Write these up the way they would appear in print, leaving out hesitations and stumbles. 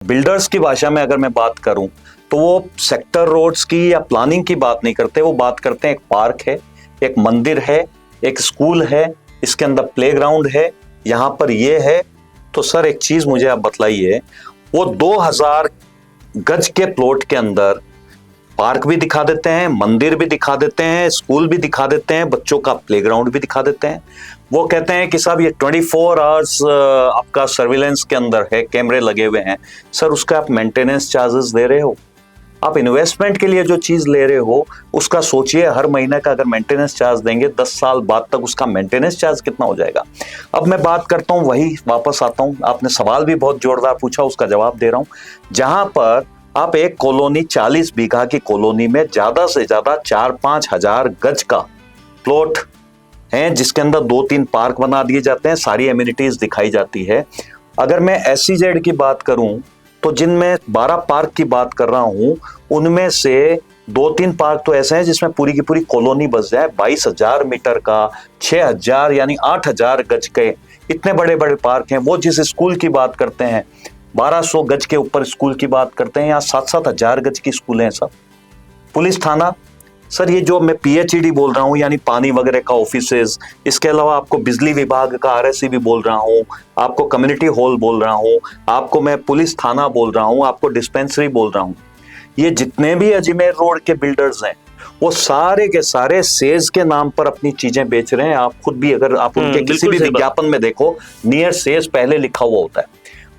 Builders की भाषा में अगर मैं बात करूं तो वो सेक्टर रोड्स की या प्लानिंग की बात नहीं करते, वो बात करते हैं एक पार्क है, एक मंदिर है, एक स्कूल है, इसके अंदर प्लेग्राउंड है, यहाँ पर ये है। तो सर एक चीज मुझे आप बतलाइए, वो 2000 गज के प्लॉट के अंदर पार्क भी दिखा देते हैं, मंदिर भी दिखा देते हैं, स्कूल भी दिखा देते हैं, बच्चों का प्लेग्राउंड भी दिखा देते हैं। वो कहते हैं कि साहब ये 24 आवर्स आपका सर्विलेंस के अंदर है, कैमरे लगे हुए हैं। सर उसका आप मेंटेनेंस चार्जेस दे रहे हो, आप इन्वेस्टमेंट के लिए जो चीज ले रहे हो उसका सोचिए, हर महीने का अगर मेंटेनेंस चार्ज देंगे 10 साल बाद तक उसका मेंटेनेंस चार्ज कितना हो जाएगा। अब मैं बात करता हूं, वही वापस आता हूं, आपने सवाल भी बहुत जोरदार पूछा, उसका जवाब दे रहा हूं। जहां पर आप एक कॉलोनी 40 बीघा की कॉलोनी में ज्यादा से ज्यादा 4-5 हजार गज का प्लॉट है, जिसके अंदर 2-3 पार्क बना दिए जाते हैं, सारी एमिनिटीज दिखाई जाती है। अगर मैं SEZ की बात करूं तो जिनमें 12 पार्क की बात कर रहा हूं, उनमें से 2-3 पार्क तो ऐसे हैं जिसमें पूरी की पूरी कॉलोनी बस जाए। 22,000 मीटर का 6,000 यानी 8,000 गज के इतने बड़े बड़े पार्क हैं। वो जिस स्कूल की बात करते हैं 1200 गज के ऊपर स्कूल की बात करते हैं, यहाँ 7-7 हजार गज की स्कूल हैं सब। पुलिस थाना, सर ये जो मैं PHED बोल रहा हूँ यानी पानी वगैरह का ऑफिसेज, इसके अलावा आपको बिजली विभाग का RSE भी बोल रहा हूँ, आपको कम्युनिटी हॉल बोल रहा हूँ, आपको मैं पुलिस थाना बोल रहा हूँ, आपको डिस्पेंसरी बोल रहा हूँ। ये जितने भी अजमेर रोड के बिल्डर्स हैं वो सारे के सारे सेज के नाम पर अपनी चीजें बेच रहे हैं। आप खुद भी अगर आप उनके किसी भी विज्ञापन में देखो, नियर सेज पहले लिखा हुआ होता है।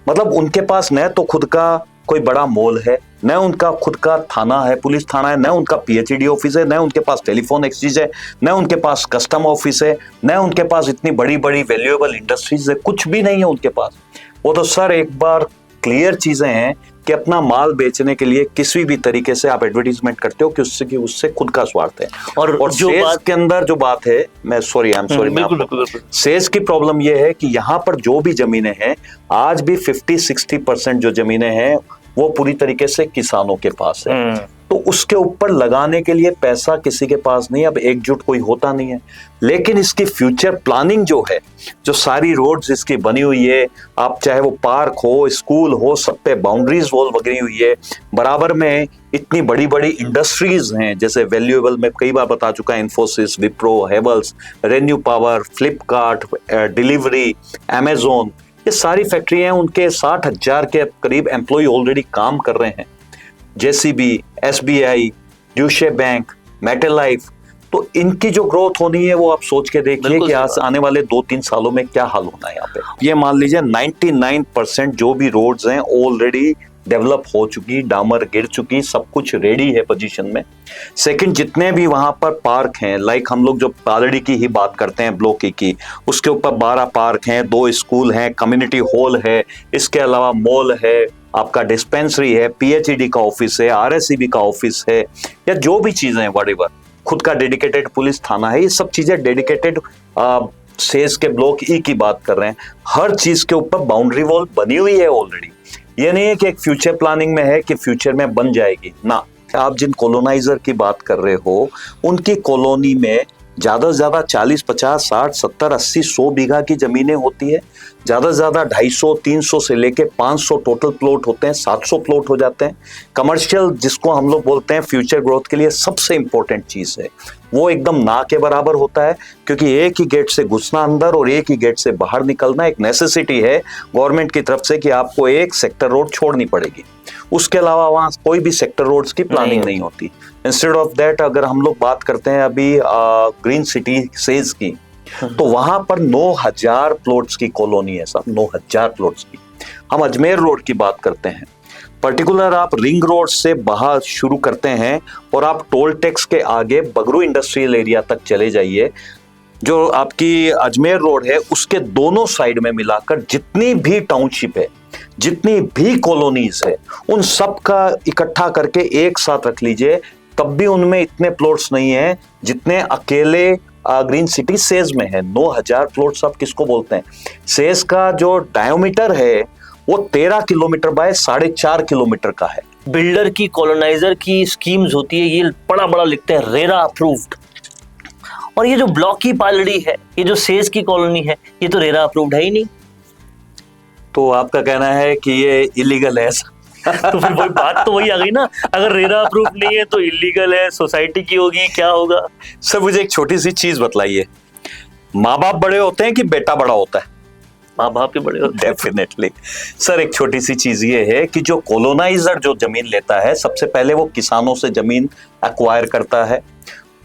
मतलब उनके पास न तो खुद का कोई बड़ा मॉल है, न उनका खुद का थाना है, पुलिस थाना है, न उनका PHED ऑफिस है, न उनके पास टेलीफोन एक्सचेंज है, न उनके पास कस्टम ऑफिस है, न उनके पास इतनी बड़ी बड़ी वैल्यूएबल इंडस्ट्रीज है, कुछ भी नहीं है उनके पास। वो तो सर एक बार क्लियर चीजें हैं कि अपना माल बेचने के लिए किसी भी तरीके से आप एडवर्टीजमेंट करते हो कि उससे खुद का स्वार्थ है। और जो बात के अंदर जो बात है, मैं सेज की प्रॉब्लम यह है कि यहाँ पर जो भी जमीनें हैं आज भी 50-60% जो जमीनें हैं वो पूरी तरीके से किसानों के पास है। तो उसके ऊपर लगाने के लिए पैसा किसी के पास नहीं, अब एकजुट कोई होता नहीं है। लेकिन इसकी फ्यूचर प्लानिंग जो है, जो सारी रोड्स इसकी बनी हुई है, आप चाहे वो पार्क हो, स्कूल हो, सब पे बाउंड्रीज वॉल बनी हुई है, बराबर में इतनी बड़ी बड़ी इंडस्ट्रीज हैं, जैसे वैल्यूएबल मैं कई बार बता चुका है, Infosys, Wipro, Havells, renew power, Flipkart, delivery, Amazon, ये सारी फैक्ट्री हैं, उनके 60,000 के करीब एम्प्लॉय ऑलरेडी काम कर रहे हैं। JCB, SBI, Deutsche bank, MetLife, तो इनकी जो ग्रोथ होनी है वो आप सोच के देखिए कि आज आने वाले 2-3 सालों में क्या हाल होना है यहाँ पे। ये मान लीजिए 99% जो भी रोड्स हैं ऑलरेडी डेवलप हो चुकी, डामर गिर चुकी, सब कुछ रेडी है पोजीशन में। सेकंड, जितने भी वहां पर पार्क हैं, लाइक हम लोग जो पालड़ी की ही बात करते हैं, ब्लॉक की, उसके ऊपर 12 पार्क हैं, 2 स्कूल हैं, कम्युनिटी हॉल है, इसके अलावा मॉल है, आपका डिस्पेंसरी है, PHED का ऑफिस है, RSEB का ऑफिस है, या जो भी चीजें हैं व्हाटएवर, खुद का डेडिकेटेड पुलिस थाना है, ये सब चीजें डेडिकेटेड सेज के ब्लॉक E की बात कर रहे हैं। हर चीज के ऊपर बाउंड्री वॉल बनी हुई है ऑलरेडी। ये नहीं है कि एक फ्यूचर प्लानिंग में है कि फ्यूचर में बन जाएगी ना। आप जिन कॉलोनाइजर की बात कर रहे हो उनकी कॉलोनी में ज्यादा से ज्यादा 40, 50, 60, 70, 80, 100 बीघा की जमीनें होती है। ज्यादा से ज्यादा 250, 300 से लेके 500 टोटल प्लॉट होते हैं, 700 प्लॉट हो जाते हैं। कमर्शियल जिसको हम लोग बोलते हैं फ्यूचर ग्रोथ के लिए सबसे इंपॉर्टेंट चीज है, वो एकदम ना के बराबर होता है, क्योंकि एक ही गेट से घुसना अंदर और एक ही गेट से बाहर निकलना एक नेसेसिटी है गवर्नमेंट की तरफ से कि आपको एक सेक्टर रोड छोड़नी पड़ेगी। उसके अलावा वहां कोई भी सेक्टर रोड्स की प्लानिंग नहीं होती। इंस्टेड ऑफ दैट अगर हम लोग बात करते हैं अभी ग्रीन सिटी सेज की, तो वहां पर 9,000 प्लॉट्स की कॉलोनी है साहब, 9,000 प्लॉट्स की। हम अजमेर रोड की बात करते हैं, पर्टिकुलर आप रिंग रोड से बाहर शुरू करते हैं और आप टोल टैक्स के आगे बगरू इंडस्ट्रियल एरिया तक चले जाइए। जो आपकी अजमेर रोड है उसके दोनों साइड में मिलाकर जितनी भी टाउनशिप है, जितनी भी कॉलोनीज है, उन सब का इकट्ठा करके एक साथ रख लीजिए, तब भी उनमें इतने प्लॉट्स नहीं है जितने अकेले ग्रीन सिटी सेज में है। 9,000 प्लॉट्स आप किसको बोलते हैं? सेज का जो डायोमीटर है वो 13 किलोमीटर बाय 4.5 किलोमीटर का है। बिल्डर की कॉलोनाइजर की स्कीम्स होती है, ये बड़ा बड़ा लिखते हैं रेरा अप्रूव्ड, और ये जो ब्लॉक की पालड़ी है, ये जो सेज की कॉलोनी है, ये तो रेरा अप्रूव्ड है ही नहीं। तो आपका कहना है कि ये इलीगल है ऐसा? तो फिर वही बात तो वही आ गई ना, अगर रेरा अप्रूव नहीं है तो इलीगल है, सोसाइटी की होगी, क्या होगा? सर मुझे एक छोटी सी चीज बताइए, माँ बाप बड़े होते हैं कि बेटा बड़ा होता है? माँ बाप के बड़े होते हैं। डेफिनेटली। सर एक छोटी सी चीज ये है कि जो कॉलोनाइजर जो जमीन लेता है, सबसे पहले वो किसानों से जमीन एक्वायर करता है,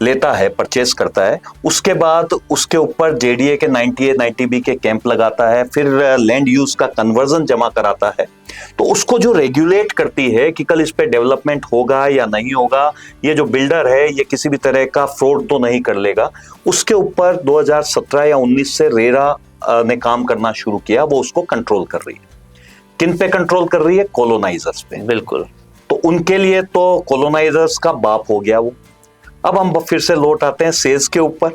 लेता है, परचेस करता है। उसके बाद उसके ऊपर जेडीए के 90A 90B के कैंप लगाता है, फिर लैंड यूज का कन्वर्जन जमा कराता है। तो उसको जो रेगुलेट करती है कि कल इस पे डेवलपमेंट होगा या नहीं होगा, ये जो बिल्डर है ये किसी भी तरह का फ्रॉड तो नहीं कर लेगा, उसके ऊपर 2017 या 19 से रेरा ने काम करना शुरू किया। वो उसको कंट्रोल कर रही है। किन पे कंट्रोल कर रही है? कॉलोनाइजर्स पे। बिल्कुल। तो उनके लिए तो कॉलोनाइजर्स का बाप हो गया वो। अब हम फिर से लौट आते हैं सेज के ऊपर।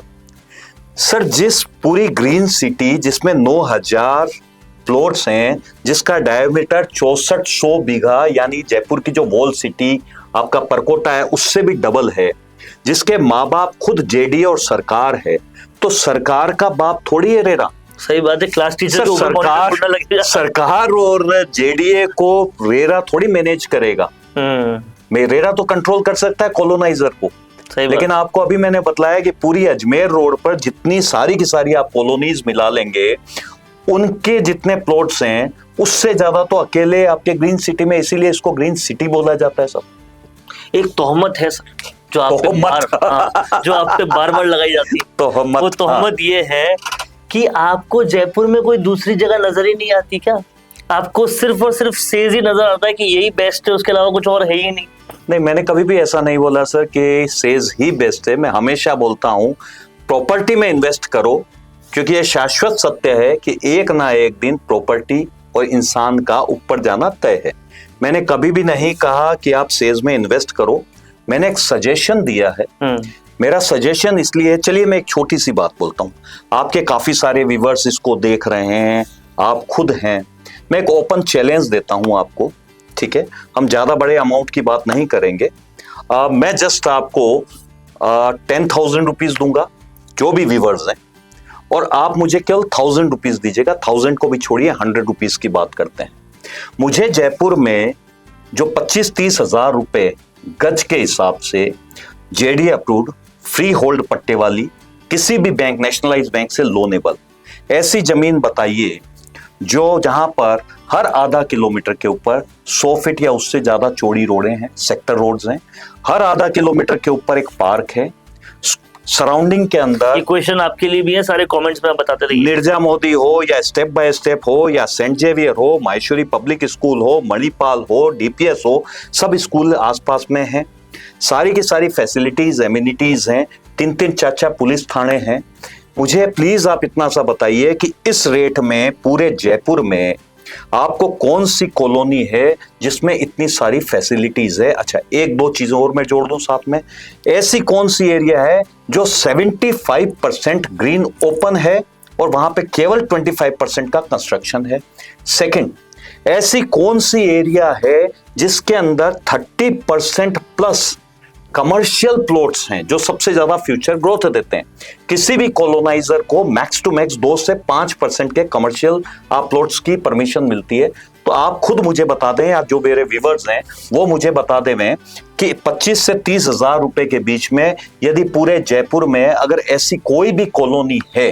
सर जिस पूरी ग्रीन सिटी जिसमें 9000 प्लॉट्स हैं, जिसका डायमीटर 6400 बीघा, यानी जयपुर की जो वॉल सिटी आपका परकोटा है उससे भी डबल है, जिसके माँ बाप खुद जेडीए और सरकार है, तो सरकार का बाप थोड़ी है रेरा। सही बात है, क्लास टीचर को सरकार और जेडीए को रेरा थोड़ी मैनेज करेगा। रेरा तो कंट्रोल कर सकता है कॉलोनाइजर को। लेकिन आपको अभी मैंने बताया कि पूरी अजमेर रोड पर जितनी सारी की सारी आप कॉलोनीज मिला लेंगे, उनके जितने प्लॉट्स हैं उससे ज्यादा तो अकेले आपके ग्रीन सिटी में, इसीलिए इसको ग्रीन सिटी बोला जाता है। सब एक तोहमत है सर जो आप पे बार बार लगाई जाती है। वो तोहमत ये है कि आपको जयपुर में कोई दूसरी जगह नजर ही नहीं आती क्या? आपको सिर्फ और सिर्फ सेज ही नजर आता है कि यही बेस्ट है, उसके अलावा कुछ और है ही नहीं। नहीं, मैंने कभी भी ऐसा नहीं बोला सर कि सेज ही बेस्ट है। मैं हमेशा बोलता हूं प्रॉपर्टी में इन्वेस्ट करो, क्योंकि ये शाश्वत सत्य है कि एक ना एक दिन प्रॉपर्टी और इंसान का ऊपर जाना तय है। मैंने कभी भी नहीं कहा कि आप सेज में इन्वेस्ट करो, मैंने एक सजेशन दिया है। मेरा सजेशन इसलिए है, चलिए मैं एक छोटी सी बात बोलता हूँ। आपके काफी सारे व्यूअर्स इसको देख रहे हैं, आप खुद हैं। मैं एक ओपन चैलेंज देता हूँ आपको, ठीक है? हम ज्यादा बड़े अमाउंट की बात नहीं करेंगे। मैं जस्ट आपको 10,000 रुपीज दूंगा, जो भी व्यूअर्स हैं, और आप मुझे केवल 1000 रुपीज दीजिएगा। 1000 को भी छोड़िए, 100 रुपीज की बात करते हैं। मुझे जयपुर में जो 25-30 हजार रुपए गज के हिसाब से जेडीए अप्रूव्ड फ्री होल्ड पट्टे वाली, किसी भी बैंक, नेशनलाइज बैंक से लोनेबल ऐसी जमीन बताइए जो जहां पर हर आधा किलोमीटर के ऊपर 100 फीट या उससे ज्यादा चौड़ी रोडें हैं, सेक्टर रोड्स हैं, हर आधा किलोमीटर के ऊपर एक पार्क है, सराउंडिंग के अंदर। ये क्वेश्चन आपके लिए भी है, सारे कमेंट्स में बताते रहिए। निर्जा मोदी हो या स्टेप बाय स्टेप हो या सेंट जेवियर हो, माहेश्वरी पब्लिक स्कूल हो, मणिपाल हो, डीपीएस हो, सब स्कूल आसपास में हैं। सारी की सारी फैसिलिटीज, एमिनिटीज हैं, 3-3 4-4 पुलिस थाने हैं। मुझे प्लीज आप इतना सा बताइए कि इस रेट में पूरे जयपुर में आपको कौन सी कॉलोनी है जिसमें इतनी सारी फैसिलिटीज है? अच्छा, 1-2 चीजों और मैं जोड़ दूं साथ में। ऐसी कौन सी एरिया है जो 75% ग्रीन ओपन है और वहां पे केवल 25% का कंस्ट्रक्शन है? सेकंड, ऐसी कौन सी एरिया है जिसके अंदर 30% प्लस कमर्शियल प्लॉट्स हैं जो सबसे ज्यादा फ्यूचर ग्रोथ देते हैं? किसी भी कॉलोनाइजर को मैक्स टू मैक्स 2 से 5% के कमर्शियल प्लॉट्स की परमिशन मिलती है। तो आप खुद मुझे बता दें, या जो मेरे व्यूअर्स हैं वो मुझे बता दें कि 25 से 30 हजार रुपए के बीच में यदि पूरे जयपुर में अगर ऐसी कोई भी कॉलोनी है,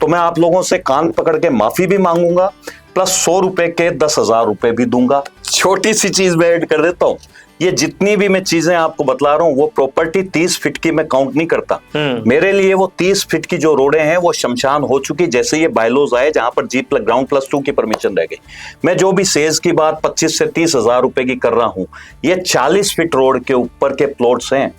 तो मैं आप लोगों से कान पकड़ के माफी भी मांगूंगा, प्लस 100 रुपए के 10,000 रुपए भी दूंगा। छोटी सी चीज मैं ऐड कर देता हूं, ये जितनी भी मैं चीजें आपको बतला रहा हूं वो प्रॉपर्टी 30 फीट की मैं काउंट नहीं करता। मेरे लिए वो 30 फीट की जो रोडें हैं वो शमशान हो चुकी, जैसे ये बायलॉज आए जहां पर G+2 की परमिशन रह गई। मैं जो भी सेज की बात 25 से 30 हजार रुपए की कर रहा हूं, ये 40 फीट रोड के ऊपर के प्लॉट्स हैं।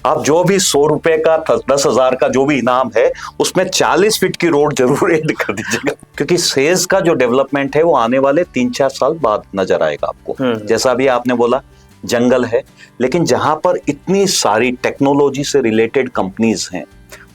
आप जो भी 100 रुपए का 10,000 का जो भी इनाम है उसमें 40 फीट की रोड जरूर ऐड कर दीजिएगा, क्योंकि सेज का जो डेवलपमेंट है वो आने वाले 3-4 साल बाद नजर आएगा आपको। जैसा भी आपने बोला जंगल है, लेकिन जहां पर इतनी सारी टेक्नोलॉजी से रिलेटेड कंपनीज हैं,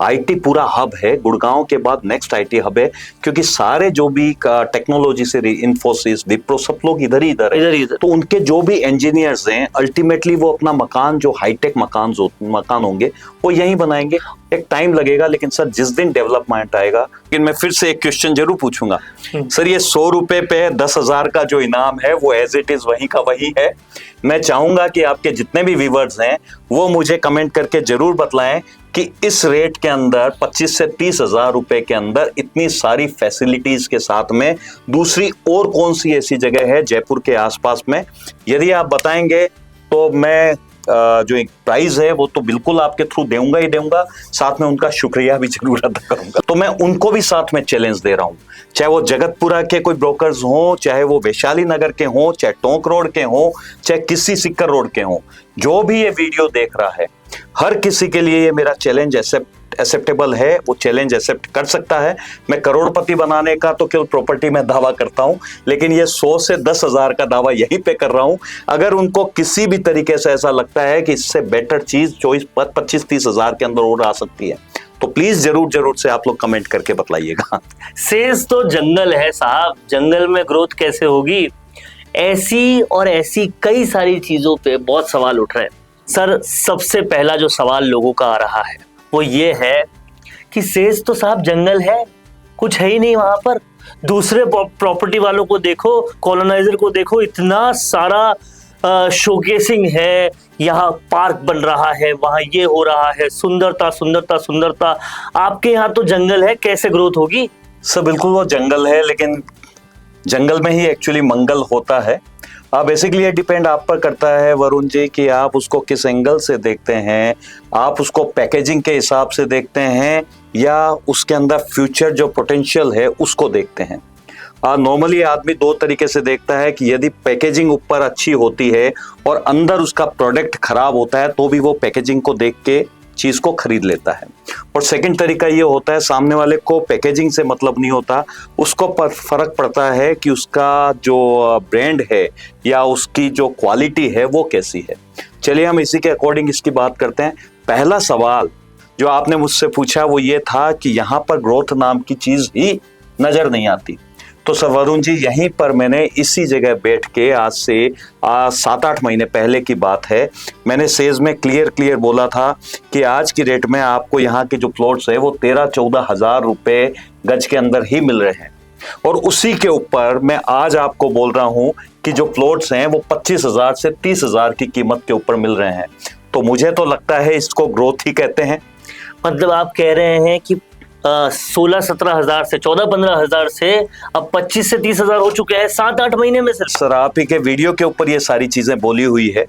आईटी पूरा हब है, गुड़गांव के बाद नेक्स्ट आईटी हब है, क्योंकि सारे जो भी टेक्नोलॉजी से इंफोसिस, विप्रो, सब लोग इधर ही है। तो उनके जो भी इंजीनियर्स हैं अल्टीमेटली वो अपना मकान, जो हाईटेक मकान होंगे वो यहीं बनाएंगे। एक टाइम लगेगा, लेकिन सर जिस दिन डेवलपमेंट आएगा। लेकिन मैं फिर से एक क्वेश्चन जरूर पूछूंगा सर, ये 100 रुपए पे 10,000 का जो इनाम है वो एज इट इज वही का वही है? मैं चाहूंगा कि आपके जितने भी व्यूअर्स हैं वो मुझे कमेंट करके जरूर बतलाएं कि इस रेट के अंदर 25 से 30,000 रुपए के अंदर इतनी सारी फैसिलिटीज के साथ में दूसरी और कौन सी ऐसी जगह है जयपुर के आसपास में। यदि आप बताएंगे तो मैं जो एक प्राइज है वो तो बिल्कुल आपके थ्रू दूंगा ही दूंगा, साथ में उनका शुक्रिया भी जरूर अदा करूंगा। तो मैं उनको भी साथ में चैलेंज दे रहा हूं, चाहे वो जगतपुरा के कोई ब्रोकर्स हों, चाहे वो वैशाली नगर के हों, चाहे टोंक रोड के हों, चाहे किसी सिक्कर रोड के हों, जो भी ये वीडियो देख रहा है, हर किसी के लिए ये मेरा चैलेंज एक्सेप्टेबल है। वो चैलेंज एक्सेप्ट कर सकता है। मैं करोड़पति बनाने का तो केवल प्रॉपर्टी में दावा करता हूं, लेकिन ये 100 से 10,000 का दावा यहीं पे कर रहा हूं। अगर उनको किसी भी तरीके से ऐसा लगता है कि इससे बेटर चीज 25-30,000 के अंदर और आ सकती है, तो प्लीज जरूर से आप लोग कमेंट करके बतलाइएगा। सेज तो जंगल है साहब, जंगल में ग्रोथ कैसे होगी? ऐसी और ऐसी कई सारी चीजों पे बहुत सवाल उठ रहे हैं सर। सबसे पहला जो सवाल लोगों का आ रहा है वो ये है कि सेज तो साहब जंगल है, कुछ है ही नहीं वहां पर। दूसरे प्रॉपर्टी वालों को देखो, कॉलोनाइजर को देखो, इतना सारा शोकेसिंग है, यहाँ पार्क बन रहा है, वहां ये हो रहा है, सुंदरता सुंदरता सुंदरता। आपके यहाँ तो जंगल है, कैसे ग्रोथ होगी? सर बिल्कुल वो जंगल है, लेकिन जंगल में ही एक्चुअली मंगल होता है। बेसिकली ये डिपेंड आप पर करता है वरुण जी कि आप उसको किस एंगल से देखते हैं। आप उसको पैकेजिंग के हिसाब से देखते हैं या उसके अंदर फ्यूचर जो पोटेंशियल है उसको देखते हैं। नॉर्मली आदमी दो तरीके से देखता है कि यदि पैकेजिंग ऊपर अच्छी होती है और अंदर उसका प्रोडक्ट खराब होता है तो भी वो पैकेजिंग को देख के चीज को खरीद लेता है। और सेकंड तरीका ये होता है, सामने वाले को पैकेजिंग से मतलब नहीं होता, उसको फर्क पड़ता है कि उसका जो ब्रांड है या उसकी जो क्वालिटी है वो कैसी है। चलिए हम इसी के अकॉर्डिंग इसकी बात करते हैं। पहला सवाल जो आपने मुझसे पूछा वो ये था कि यहाँ पर ग्रोथ नाम की चीज ही नजर नहीं आती। तो सर वरुण जी, यहीं पर मैंने इसी जगह बैठ के आज से 7-8 महीने पहले की बात है, मैंने सेज में क्लियर बोला था कि आज की रेट में आपको यहाँ के जो प्लॉट्स है वो 13-14 हजार रुपए गज के अंदर ही मिल रहे हैं। और उसी के ऊपर मैं आज आपको बोल रहा हूँ कि जो प्लॉट्स हैं वो 25,000 से 30,000 की कीमत के ऊपर मिल रहे हैं। तो मुझे तो लगता है इसको ग्रोथ ही कहते हैं। मतलब आप कह रहे हैं कि 16-17 हजार से 14-15 हजार से अब 25 से 30,000 हो चुके हैं 7-8 महीने में। सर आप ही के वीडियो के ऊपर ये सारी चीजें बोली हुई है,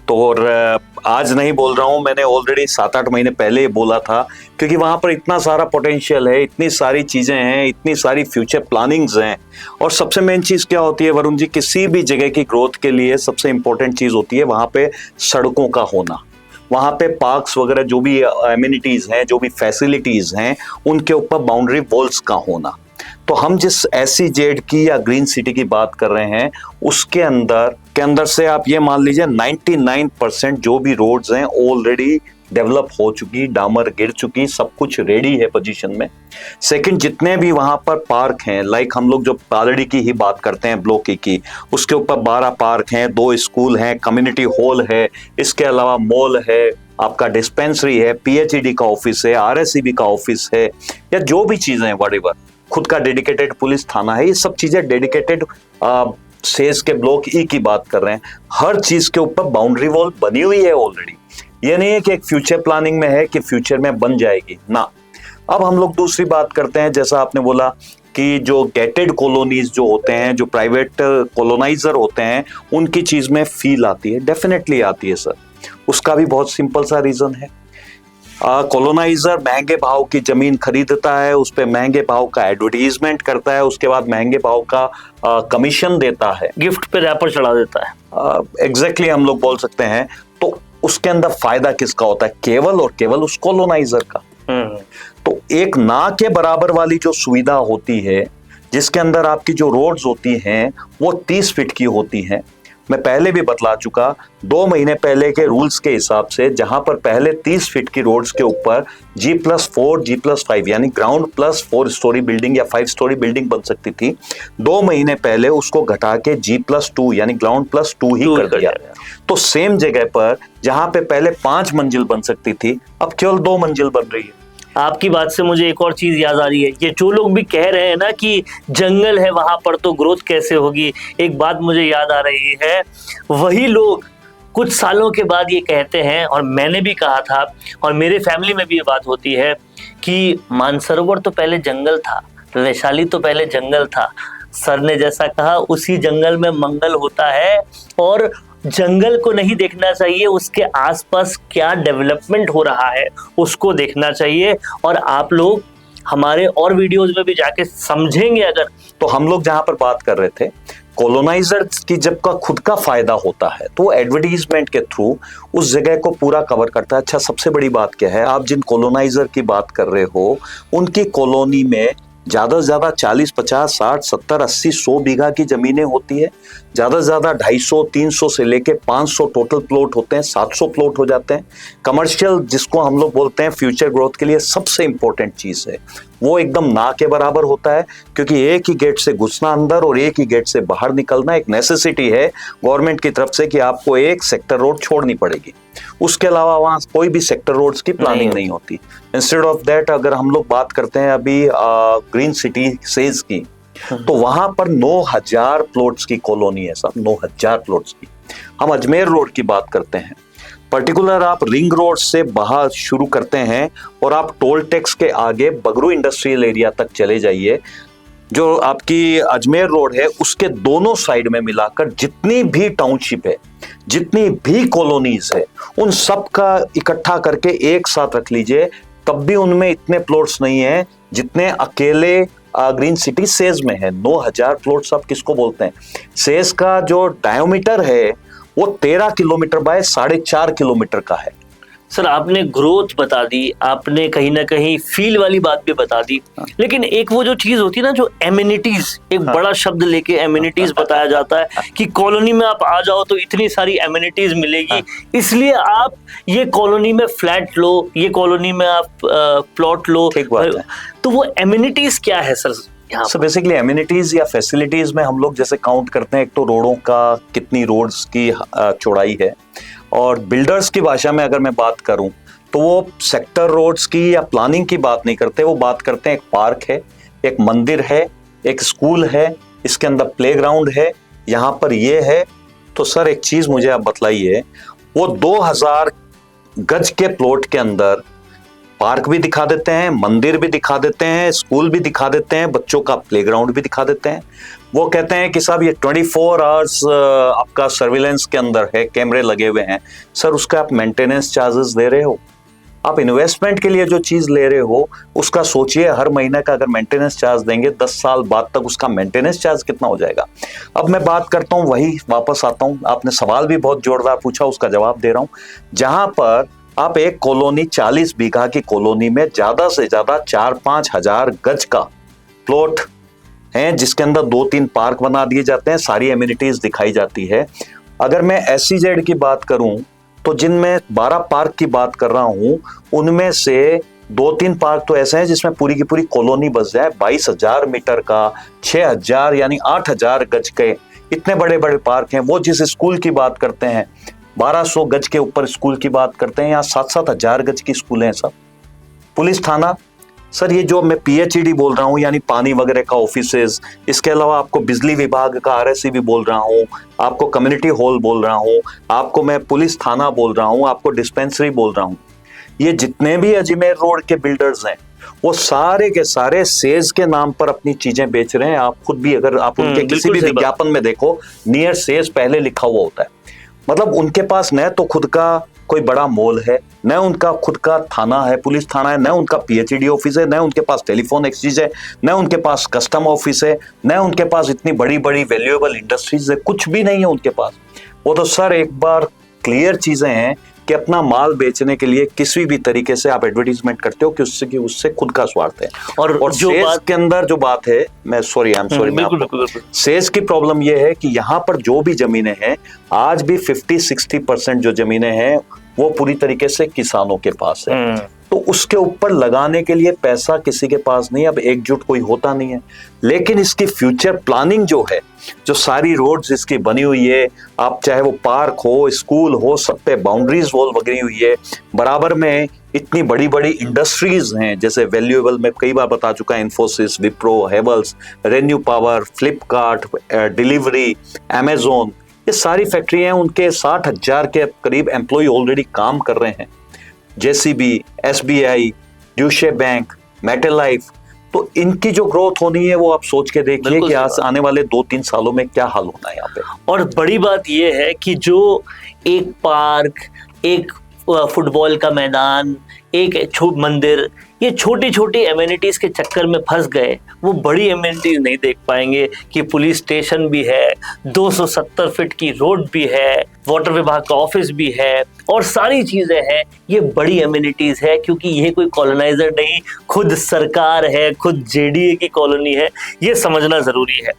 तो और आज नहीं बोल रहा हूं, मैंने ऑलरेडी 7-8 महीने पहले ही बोला था, क्योंकि वहां पर इतना सारा पोटेंशियल है, इतनी सारी चीजें हैं, इतनी सारी फ्यूचर प्लानिंग्स हैं। और सबसे मेन चीज क्या होती है वरुण जी, किसी भी जगह की ग्रोथ के लिए सबसे इंपॉर्टेंट चीज होती है वहां पे सड़कों का होना, वहां पे पार्क्स वगैरह जो भी एमिनिटीज हैं, जो भी फैसिलिटीज हैं, उनके ऊपर बाउंड्री वॉल्स का होना। तो हम जिस SEZ की या ग्रीन सिटी की बात कर रहे हैं उसके अंदर से आप ये मान लीजिए 99% जो भी रोड्स हैं ऑलरेडी डेवलप हो चुकी, डामर गिर चुकी, सब कुछ रेडी है पोजीशन में। सेकंड, जितने भी वहां पर पार्क हैं, लाइक हम लोग जो पालड़ी की ही बात करते हैं, ब्लॉक की, उसके ऊपर 12 पार्क हैं, 2 स्कूल हैं, कम्युनिटी हॉल है, इसके अलावा मॉल है, आपका डिस्पेंसरी है, PHED का ऑफिस है, RSEB का ऑफिस है, या जो भी चीजें व्हाटएवर, खुद का डेडिकेटेड पुलिस थाना है, ये सब चीजें डेडिकेटेड सेज के ब्लॉक E की बात कर रहे हैं। हर चीज के ऊपर बाउंड्री वॉल बनी हुई है ऑलरेडी। ये नहीं है कि एक फ्यूचर प्लानिंग में है कि फ्यूचर में बन जाएगी ना। अब हम लोग दूसरी बात करते हैं, जैसा आपने बोला कि जो गेटेड कॉलोनीज जो होते हैं, जो प्राइवेट कॉलोनाइजर होते हैं, उनकी चीज में फील आती है, डेफिनेटली आती है सर। उसका भी बहुत सिंपल सा रीजन है, कॉलोनाइजर महंगे भाव की जमीन खरीदता है, उस पर महंगे भाव का एडवर्टीजमेंट करता है, उसके बाद महंगे भाव का कमीशन देता है, गिफ्ट पे रैपर चढ़ा देता है। एग्जैक्टली हम लोग बोल सकते हैं। तो उसके अंदर फायदा किसका होता है? केवल और केवल उस कॉलोनाइजर का। तो एक ना के बराबर वाली जो सुविधा होती है, जिसके अंदर आपकी जो रोड्स होती हैं वो 30 फीट की होती हैं, मैं पहले भी बतला चुका, 2 महीने पहले के रूल्स के हिसाब से जहां पर पहले 30 फीट की रोड्स के ऊपर G+4 G+5 यानी ग्राउंड प्लस 4 स्टोरी बिल्डिंग या 5 स्टोरी बिल्डिंग बन सकती थी, 2 महीने पहले उसको घटा के G+2 यानी ग्राउंड प्लस 2 ही कर दिया। तो सेम जगह पर जहां पे पहले 5 मंजिल बन सकती थी, अब केवल 2 मंजिल बन रही है। आपकी बात से मुझे एक और चीज याद आ रही है, ये जो लोग भी कह रहे हैं ना कि जंगल है वहां पर तो ग्रोथ कैसे होगी, एक बात मुझे याद आ रही है, वही लोग कुछ सालों के बाद ये कहते हैं, और मैंने भी कहा था और मेरे फैमिली में भी ये बात होती है कि मानसरोवर तो पहले जंगल था, वैशाली तो पहले जंगल था, सर ने जैसा कहा उसी जंगल में मंगल होता है, और जंगल को नहीं देखना चाहिए, उसके आसपास क्या डेवलपमेंट हो रहा है उसको देखना चाहिए। और आप लोग हमारे और वीडियोस में भी जाके समझेंगे अगर। तो हम लोग जहां पर बात कर रहे थे कॉलोनाइजर्स की, जब का खुद का फायदा होता है तो एडवर्टीजमेंट के थ्रू उस जगह को पूरा कवर करता है। अच्छा, सबसे बड़ी बात क्या है, आप जिन कॉलोनाइजर की बात कर रहे हो उनकी कॉलोनी में ज्यादा से ज्यादा 40, 50, 60, 70, 80, 100 बीघा की जमीनें होती है, ज्यादा से ज्यादा 250, 300 से लेके 500 टोटल प्लॉट होते हैं, 700 प्लॉट हो जाते हैं। कमर्शियल जिसको हम लोग बोलते हैं फ्यूचर ग्रोथ के लिए सबसे इंपॉर्टेंट चीज है, वो एकदम ना के बराबर होता है, क्योंकि एक ही गेट से घुसना अंदर और एक ही गेट से बाहर निकलना एक नेसेसिटी है गवर्नमेंट की तरफ से कि आपको एक सेक्टर रोड छोड़नी पड़ेगी, उसके अलावा वहां कोई भी सेक्टर रोड्स की प्लानिंग नहीं होती। इंस्टेड ऑफ दैट अगर हम लोग बात करते हैं अभी ग्रीन सिटी सेज की, तो वहां पर 9000 प्लॉट्स की कॉलोनी है सब, 9000 प्लॉट्स की। हम अजमेर रोड की बात करते हैं, पर्टिकुलर आप रिंग रोड से बाहर शुरू करते हैं और आप टोल टैक्स के आगे बगरू इंडस्ट्रियल एरिया तक चले जाइए, जो आपकी अजमेर रोड है उसके दोनों साइड में मिलाकर जितनी भी टाउनशिप है, जितनी भी कॉलोनीज है, उन सब का इकट्ठा करके एक साथ रख लीजिए, तब भी उनमें इतने प्लॉट्स नहीं है जितने अकेले ग्रीन सिटी सेज में है। 9000 प्लॉट्स आप किसको बोलते हैं? सेज का जो डायोमीटर है वो 13 किलोमीटर बाय 4.5 किलोमीटर का है। सर आपने ग्रोथ बता दी, आपने कहीं ना कहीं फील वाली बात भी बता दी, लेकिन एक वो जो चीज होती है ना, जो एमिनिटीज, एक बड़ा शब्द लेके एमिनिटीज बताया जाता है कि कॉलोनी में आप आ जाओ तो इतनी सारी एमिनिटीज मिलेगी, इसलिए आप ये कॉलोनी में फ्लैट लो, ये कॉलोनी में आप प्लॉट लो। तो वो एमिनिटीज क्या है सर? So बेसिकली एमिनिटीज या फैसिलिटीज में हम लोग जैसे काउंट करते हैं, एक तो रोडों का कितनी रोड्स की चौड़ाई है, और बिल्डर्स की भाषा में अगर मैं बात करूं तो वो सेक्टर रोड्स की या प्लानिंग की बात नहीं करते, वो बात करते हैं एक पार्क है, एक मंदिर है, एक स्कूल है, इसके अंदर प्लेग्राउंड है, यहाँ पर ये है। तो सर एक चीज मुझे आप बतलाइए, वो 2000 गज के प्लॉट के अंदर पार्क भी दिखा देते हैं, मंदिर भी दिखा देते हैं, स्कूल भी दिखा देते हैं, बच्चों का प्लेग्राउंड भी दिखा देते हैं। वो कहते हैं कि साहब ये 24 आवर्स आपका सर्विलेंस के अंदर है, कैमरे लगे हुए हैं। सर उसका आप मेंटेनेंस चार्जेस दे रहे हो, आप इन्वेस्टमेंट के लिए जो चीज ले रहे हो उसका सोचिए, हर महीने का अगर मेंटेनेंस चार्ज देंगे 10 साल बाद तक उसका मेंटेनेंस चार्ज कितना हो जाएगा। अब मैं बात करता हूँ, वही वापस आता हूँ, आपने सवाल भी बहुत जोरदार पूछा, उसका जवाब दे रहा हूँ। जहां पर आप एक कॉलोनी 40 बीघा की कॉलोनी में ज्यादा से ज्यादा 4-5 हजार गज का प्लॉट है, जिसके अंदर 2-3 पार्क बना दिए जाते हैं, सारी एमिनिटीज दिखाई जाती है। अगर मैं SEZ की बात करूं तो जिनमें 12 पार्क की बात कर रहा हूं, उनमें से 2-3 पार्क तो ऐसे हैं जिसमें पूरी की पूरी कॉलोनी बस जाए। 22,000 मीटर का 6,000 यानी 8,000 गज के इतने बड़े बड़े पार्क हैं। वो जिस स्कूल की बात करते हैं 1200 गज के ऊपर स्कूल की बात करते हैं, यहाँ 7-7 हजार गज की स्कूल हैं सब। पुलिस थाना, सर ये जो मैं PHED बोल रहा हूँ यानी पानी वगैरह का ऑफिसेज, इसके अलावा आपको बिजली विभाग का RSC भी बोल रहा हूँ, आपको कम्युनिटी हॉल बोल रहा हूँ, आपको मैं पुलिस थाना बोल रहा हूँ, आपको डिस्पेंसरी बोल रहा हूँ। ये जितने भी अजमेर रोड के बिल्डर्स हैं वो सारे के सारे सेज के नाम पर अपनी चीजें बेच रहे हैं। आप खुद भी अगर आप उनके किसी भी विज्ञापन में देखो, नियर सेज पहले लिखा हुआ होता है। मतलब उनके पास न तो खुद का कोई बड़ा मॉल है, न उनका खुद का थाना है, पुलिस थाना है, न उनका PHED ऑफिस है, न उनके पास टेलीफोन एक्सचेंज है, न उनके पास कस्टम ऑफिस है, न उनके पास इतनी बड़ी बड़ी वैल्यूएबल इंडस्ट्रीज है, कुछ भी नहीं है उनके पास। वो तो सर एक बार क्लियर चीजें हैं कि अपना माल बेचने के लिए किसी भी तरीके से आप एडवर्टीजमेंट करते हो कि उससे खुद का स्वार्थ है। और जो सेल्स के अंदर जो बात है, मैं सेल्स की प्रॉब्लम ये है कि यहाँ पर जो भी जमीनें हैं, आज भी 50-60% जो जमीनें हैं वो पूरी तरीके से किसानों के पास है। तो उसके ऊपर लगाने के लिए पैसा किसी के पास नहीं, अब एकजुट कोई होता नहीं है। लेकिन इसकी फ्यूचर प्लानिंग जो है, जो सारी रोड्स इसकी बनी हुई है, आप चाहे वो पार्क हो, स्कूल हो, सब पे बाउंड्रीज वॉल बनी हुई है, बराबर में इतनी बड़ी बड़ी इंडस्ट्रीज हैं, जैसे वैल्यूएबल में कई बार बता चुका है, Infosys, Wipro, Havells, renew power, Flipkart, delivery, Amazon, ये सारी फैक्ट्रियां हैं, उनके 60,000 के करीब एम्प्लॉय ऑलरेडी काम कर रहे हैं। JCB, SBI, Deutsche bank, MetLife, तो इनकी जो ग्रोथ होनी है वो आप सोच के देखिए कि आज आने वाले 2-3 सालों में क्या हाल होना है यहाँ पे। और बड़ी बात ये है कि जो एक पार्क, एक फुटबॉल का मैदान, एक मंदिर, ये छोटी छोटी एमिनिटीज के चक्कर में फंस गए, वो बड़ी एमिनिटीज नहीं देख पाएंगे कि पुलिस स्टेशन भी है, 270 फीट की रोड भी है, वाटर विभाग का ऑफिस भी है, और सारी चीजें हैं। ये बड़ी एमिनिटीज है, क्योंकि ये कोई कॉलोनाइजर नहीं, खुद सरकार है, खुद जेडीए की कॉलोनी है। ये समझना जरूरी है।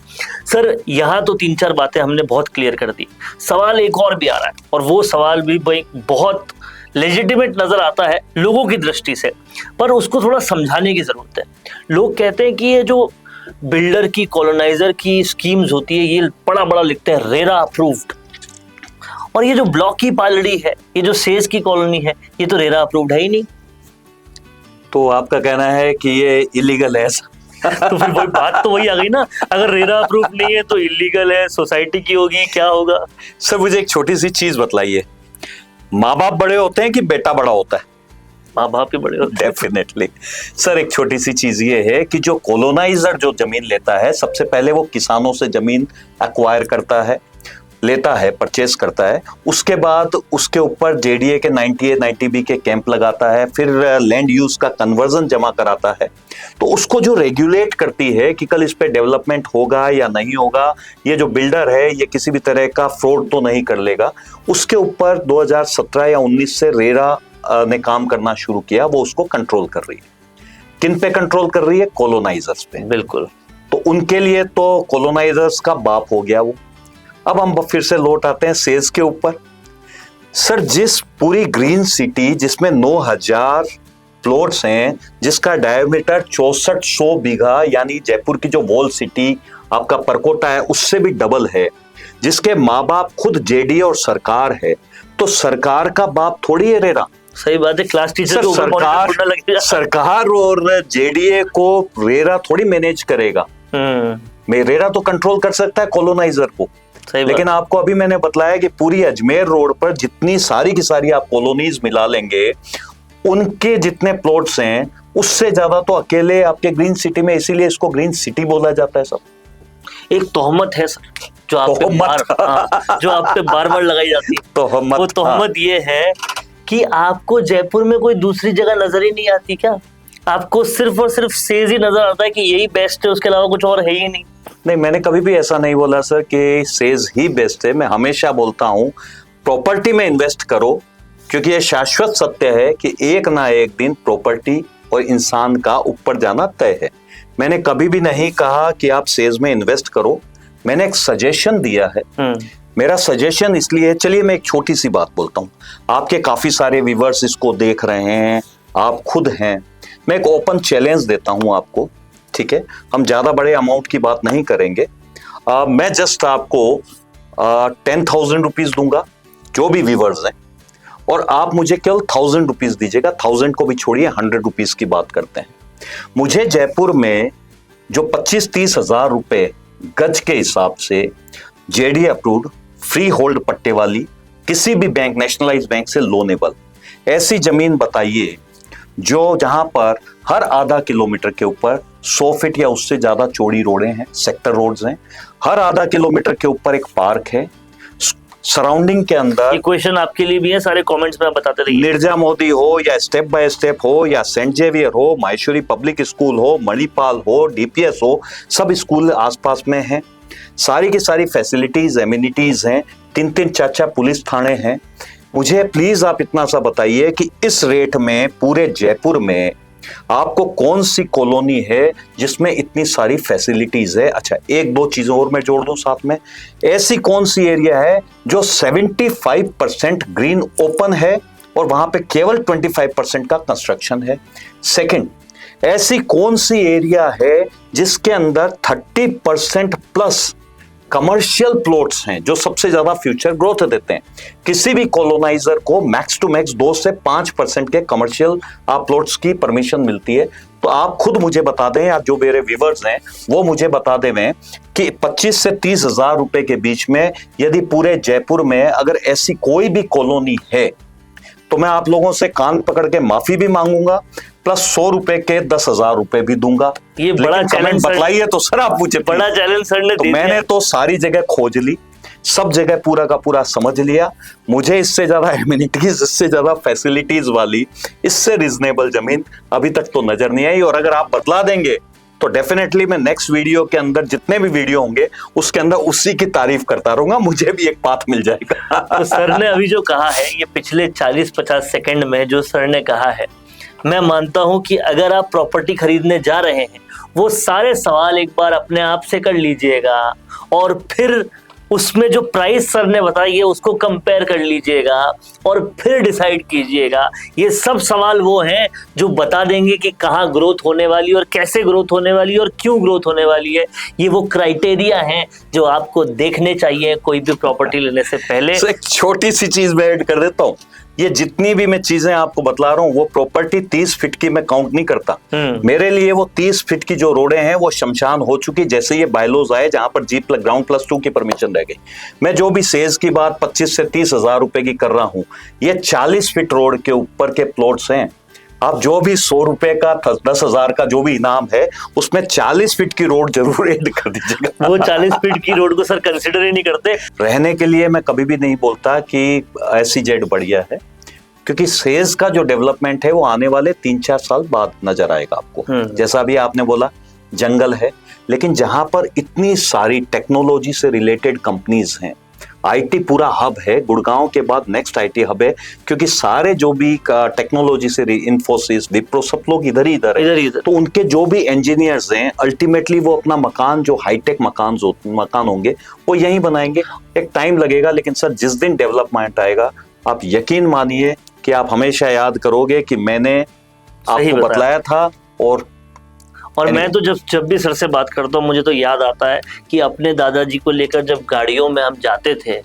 सर, यहाँ तो 3-4 बातें हमने बहुत क्लियर कर दी। सवाल एक और भी आ रहा है, और वो सवाल भी बहुत लेजिटिमेट नजर आता है लोगों की दृष्टि से, पर उसको थोड़ा समझाने की जरूरत है। लोग कहते हैं कि ये जो बिल्डर की, कॉलोनाइजर की स्कीम्स होती है, ये बड़ा बड़ा लिखते हैं रेरा अप्रूव्ड, और ये जो ब्लॉक की पालड़ी है, ये जो सेज की कॉलोनी है, ये तो रेरा अप्रूव्ड है ही नहीं। तो आपका कहना है कि ये इलीगल है? तो फिर वही बात तो वही आ गई ना, अगर रेरा अप्रूव्ड नहीं है तो इलीगल है, सोसाइटी की होगी, क्या होगा? सर, मुझे एक छोटी सी चीज बताइए, माँ बाप बड़े होते हैं कि बेटा बड़ा होता है? माँ बाप ही बड़े होते हैं। डेफिनेटली। सर, एक छोटी सी चीज ये है कि जो कॉलोनाइजर जो जमीन लेता है, सबसे पहले वो किसानों से जमीन एक्वायर करता है, लेता है, परचेस करता है। उसके बाद उसके ऊपर जेडीए के 90A 90B के कैंप लगाता है, फिर लैंड यूज का कन्वर्जन जमा कराता है। तो उसको जो रेगुलेट करती है कि कल इस पे डेवलपमेंट होगा या नहीं होगा, ये जो बिल्डर है ये किसी भी तरह का फ्रॉड तो नहीं कर लेगा, उसके ऊपर 2017 या 19 से रेरा ने काम करना शुरू किया। वो उसको कंट्रोल कर रही है। किन पे कंट्रोल कर रही है? कॉलोनाइजर्स पे। बिल्कुल। तो उनके लिए तो कॉलोनाइजर्स का बाप हो गया वो। अब हम फिर से लौट आते हैं सेज के ऊपर। सर, जिस पूरी ग्रीन सिटी जिसमें 9,000 प्लॉट्स हैं, जिसका डायमीटर 6400 बीघा, यानी जयपुर की जो वॉल सिटी आपका परकोटा है उससे भी डबल है, जिसके माँ बाप खुद जेडीए और सरकार है, तो सरकार का बाप थोड़ी है रेरा। सही बात है, क्लास टीचर को सरकार और जेडीए को रेरा थोड़ी मैनेज करेगा। रेरा तो कंट्रोल कर सकता है कॉलोनाइजर को। लेकिन आपको अभी मैंने बताया कि पूरी अजमेर रोड पर जितनी सारी की सारी आप कॉलोनीज मिला लेंगे, उनके जितने प्लॉट्स हैं उससे ज्यादा तो अकेले आपके ग्रीन सिटी में, इसीलिए इसको ग्रीन सिटी बोला जाता है। सब एक तोहमत है सर, जो आप पे बार बार लगाई जाती है। तोहमत, वो तोहमत ये है कि आपको जयपुर में कोई दूसरी जगह नजर ही नहीं आती क्या? आपको सिर्फ और सिर्फ सेज ही नजर आता है कि यही बेस्ट है, उसके अलावा कुछ और है ही नहीं। नहीं, मैंने कभी भी ऐसा नहीं बोला सर कि सेज ही बेस्ट है। मैं हमेशा बोलता हूं प्रॉपर्टी में इन्वेस्ट करो, क्योंकि ये शाश्वत सत्य है कि एक ना एक दिन प्रॉपर्टी और इंसान का ऊपर जाना तय है। मैंने कभी भी नहीं कहा कि आप सेज में इन्वेस्ट करो, मैंने एक सजेशन दिया है। मेरा सजेशन इसलिए है, चलिए मैं एक छोटी सी बात बोलता हूँ। आपके काफी सारे व्यूअर्स इसको देख रहे हैं, आप खुद हैं, मैं एक ओपन चैलेंज देता हूँ आपको, ठीक है? हम ज्यादा बड़े अमाउंट की बात नहीं करेंगे। मैं जस्ट आपको 10,000 रुपीज दूंगा, जो भी व्यूअर्स हैं, और आप मुझे केवल 1,000 रुपीज दीजिएगा। 1,000 को भी छोड़िए, 100 रुपीज की बात करते हैं। मुझे जयपुर में जो 25-30 हजार रुपए गज के हिसाब से जेडीए अप्रूव्ड, फ्री होल्ड पट्टे वाली, किसी भी बैंक, नेशनलाइज बैंक से लोनेबल ऐसी जमीन बताइए जो जहां पर हर आधा किलोमीटर के ऊपर 100 फीट या उससे ज्यादा चौड़ी रोडें हैं, सेक्टर रोड्स हैं, हर आधा किलोमीटर के ऊपर एक पार्क है, सराउंडिंग के अंदर। ये क्वेश्चन आपके लिए भी है, सारे कमेंट्स में बताते रहिए। निर्जा मोदी हो या स्टेप बाय स्टेप हो या सेंट जेवियर हो, माहेश्वरी पब्लिक स्कूल हो, मणिपाल हो, डीपीएस हो, सब स्कूल आसपास में हैं। सारी की सारी फैसिलिटीज, एमिनिटीज हैं, 3-3 4-4 पुलिस थाने हैं। मुझे प्लीज आप इतना सा बताइए कि इस रेट में पूरे जयपुर में आपको कौन सी कॉलोनी है जिसमें इतनी सारी फैसिलिटीज है। अच्छा, एक दो चीजों और मैं जोड़ दूं साथ में, ऐसी कौन सी एरिया है जो 75% ग्रीन ओपन है और वहां पे केवल 25% का कंस्ट्रक्शन है। सेकंड, ऐसी कौन सी एरिया है जिसके अंदर 30% प्लस कमर्शियल प्लॉट्स हैं जो सबसे ज्यादा फ्यूचर ग्रोथ देते हैं। किसी भी कॉलोनाइजर को मैक्स टू मैक्स 2 से 5% के कमर्शियल प्लॉट्स की परमिशन मिलती है। तो आप खुद मुझे बता दें, या जो मेरे व्यूअर्स हैं वो मुझे बता दें कि 25 से 30 हजार रुपए के बीच में यदि पूरे जयपुर में अगर ऐसी कोई भी कॉलोनी है तो मैं आप लोगों से कान पकड़ के माफी भी मांगूंगा, प्लस 100 रुपए के 10,000 रुपए भी दूंगा। ये बड़ा चैलेंज बतलाइए तो सर, आप मुझे बड़ा चैलेंज सर ने तो मैंने तो सारी जगह खोज ली, सब जगह पूरा का पूरा समझ लिया। मुझे इससे ज्यादा एमिनिटीज, इससे ज्यादा फैसिलिटीज वाली, इससे रिजनेबल जमीन अभी तक तो नजर नहीं आई। और अगर आप बतला देंगे तो डेफिनेटली मैं नेक्स्ट वीडियो के अंदर, जितने भी वीडियो होंगे उसके अंदर उसी की तारीफ करता रहूंगा, मुझे भी एक पाथ मिल जाएगा। तो सर ने अभी जो कहा है, ये पिछले 40-50 सेकंड में जो सर ने कहा है, मैं मानता हूं कि अगर आप प्रॉपर्टी खरीदने जा रहे हैं, वो सारे सवाल एक बार अपने आप से कर लीजिएगा और फिर उसमें जो प्राइस सर ने बताई है उसको कंपेयर कर लीजिएगा और फिर डिसाइड कीजिएगा। ये सब सवाल वो हैं जो बता देंगे कि कहाँ ग्रोथ होने वाली और कैसे ग्रोथ होने वाली और क्यों ग्रोथ होने वाली है। ये वो क्राइटेरिया हैं जो आपको देखने चाहिए कोई भी प्रॉपर्टी लेने से पहले। एक छोटी सी चीज मैं ऐड कर देता हूँ, ये जितनी भी मैं चीजें आपको बतला रहा हूँ वो प्रॉपर्टी 30 फीट की मैं काउंट नहीं करता। मेरे लिए वो 30 फीट की जो रोडें हैं वो शमशान हो चुकी, जैसे ये बायलॉज आए जहां पर ग्राउंड प्लस 2 की परमिशन रह गई। मैं जो भी सेज की बात 25 से 30 हजार रुपए की कर रहा हूं, ये 40 फीट रोड के ऊपर के प्लॉट्स हैं। आप जो भी 100 रुपए का 10,000 का जो भी इनाम है उसमें 40 फीट की रोड जरूर ऐड कर दीजिएगा। वो 40 फीट की रोड को सर कंसिडर ही नहीं करते। रहने के लिए मैं कभी भी नहीं बोलता कि SEZ बढ़िया है, क्योंकि सेज का जो डेवलपमेंट है वो आने वाले 3-4 साल बाद नजर आएगा आपको। जैसा भी आपने बोला, जंगल है, लेकिन जहां पर इतनी सारी टेक्नोलॉजी से रिलेटेड कंपनीज हैं, IT पूरा हब है, गुड़गांव के बाद नेक्स्ट IT हब है, क्योंकि सारे जो भी टेक्नोलॉजी से, इंफोसिस, विप्रो, सब लोग इधर ही है। तो उनके जो भी इंजीनियर्स हैं अल्टीमेटली वो अपना मकान, जो हाईटेक मकान होंगे वो यहीं बनाएंगे। एक टाइम लगेगा, लेकिन सर जिस दिन डेवलपमेंट आएगा आप यकीन मानिए कि आप हमेशा याद करोगे कि मैंने आपको बतलाया था। और मैं तो जब भी सर से बात करता हूँ मुझे तो याद आता है कि अपने दादाजी को लेकर जब गाड़ियों में हम जाते थे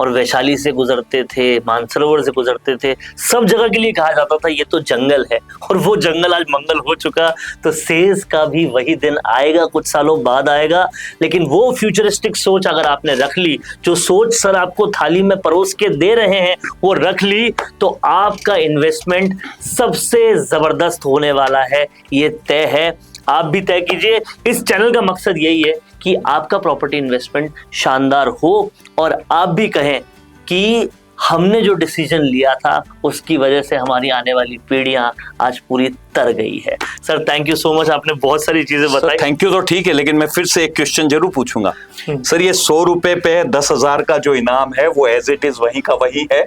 और वैशाली से गुजरते थे, मानसरोवर से गुजरते थे, सब जगह के लिए कहा जाता था ये तो जंगल है, और वो जंगल आज मंगल हो चुका। तो सेज का भी वही दिन आएगा, कुछ सालों बाद आएगा, लेकिन वो फ्यूचरिस्टिक सोच अगर आपने रख ली, जो सोच सर आपको थाली में परोस के दे रहे हैं वो रख ली, तो आपका इन्वेस्टमेंट सबसे जबरदस्त होने वाला है, ये तय है। आप भी तय कीजिए। इस चैनल का मकसद यही है कि आपका प्रॉपर्टी इन्वेस्टमेंट शानदार हो और आप भी कहें कि हमने जो डिसीजन लिया था उसकी वजह से हमारी आने वाली पीढ़ियां आज पूरी तर गई है। Sir thank you so much, आपने बहुत सारी चीजें बताई। थैंक यू तो ठीक है, लेकिन मैं फिर से एक क्वेश्चन जरूर पूछूंगा। सर ये 100 रुपए पे 10,000 का जो इनाम है वो एज इट इज वही का वही है।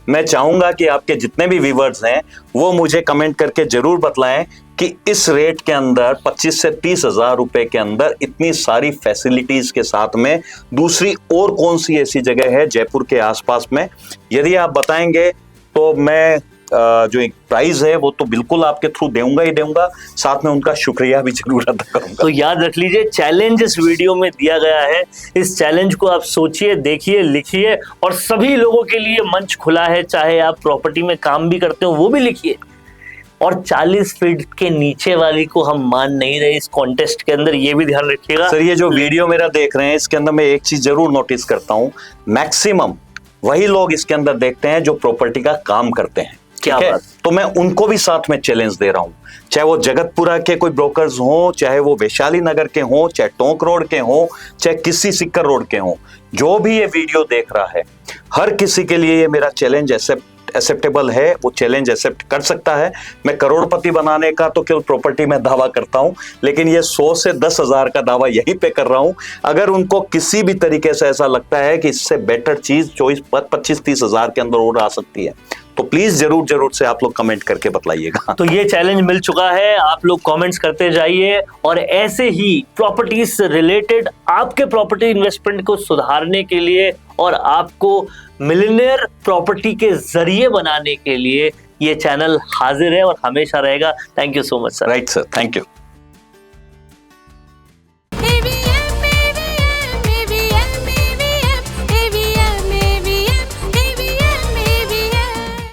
मैं चाहूंगा कि आपके जितने भी व्यूअर्स हैं वो मुझे कमेंट करके जरूर बतलाएं कि इस रेट के अंदर 25 से 30 हजार रुपए के अंदर इतनी सारी फैसिलिटीज के साथ में दूसरी और कौन सी ऐसी जगह है जयपुर के आसपास में। यदि आप बताएंगे तो मैं जो एक प्राइस है वो तो बिल्कुल आपके थ्रू दूंगा ही दूंगा, साथ में उनका शुक्रिया भी जरूर अदा करूंगा। तो याद रख लीजिए, चैलेंज इस वीडियो में दिया गया है। इस चैलेंज को आप सोचिए, देखिए, लिखिए, और सभी लोगों के लिए मंच खुला है। चाहे आप प्रॉपर्टी में काम भी करते हो वो भी लिखिए, और 40 फीट के नीचे वाली को हम मान नहीं रहे इस कॉन्टेस्ट के अंदर, ये भी ध्यान रखिएगा। सर ये जो वीडियो मेरा देख रहे हैं इसके अंदर मैं एक चीज जरूर नोटिस करता हूँ, मैक्सिमम वही लोग इसके अंदर देखते हैं जो प्रॉपर्टी का काम करते हैं। क्या बात? तो मैं उनको भी साथ में चैलेंज दे रहा हूँ, चाहे वो जगतपुरा के कोई ब्रोकर्स हों, चाहे वो वैशाली नगर के हों, चाहे टोंक रोड के हों, चाहे किसी सिक्कर रोड के हों, जो भी ये वीडियो देख रहा है, हर किसी के लिए ये मेरा चैलेंज एक्सेप्टेबल है, वो चैलेंज एक्सेप्ट कर सकता है। मैं करोड़पति बनाने का तो केवल प्रॉपर्टी में दावा करता हूं, लेकिन ये 100 से 10,000 का दावा यहीं पे कर रहा हूं। अगर उनको किसी भी तरीके से ऐसा लगता है कि इससे बेटर चीज 25-30,000 के अंदर और आ सकती है, तो प्लीज जरूर जरूर से आप लोग कमेंट करके बताइएगा। तो ये चैलेंज मिल चुका है, आप लोग कमेंट्स करते जाइए और ऐसे ही प्रॉपर्टीज से रिलेटेड आपके प्रॉपर्टी इन्वेस्टमेंट को सुधारने के लिए और आपको मिलियनेयर प्रॉपर्टी के जरिए बनाने के लिए ये चैनल हाजिर है और हमेशा रहेगा। Thank you so much sir. Right sir, thank you.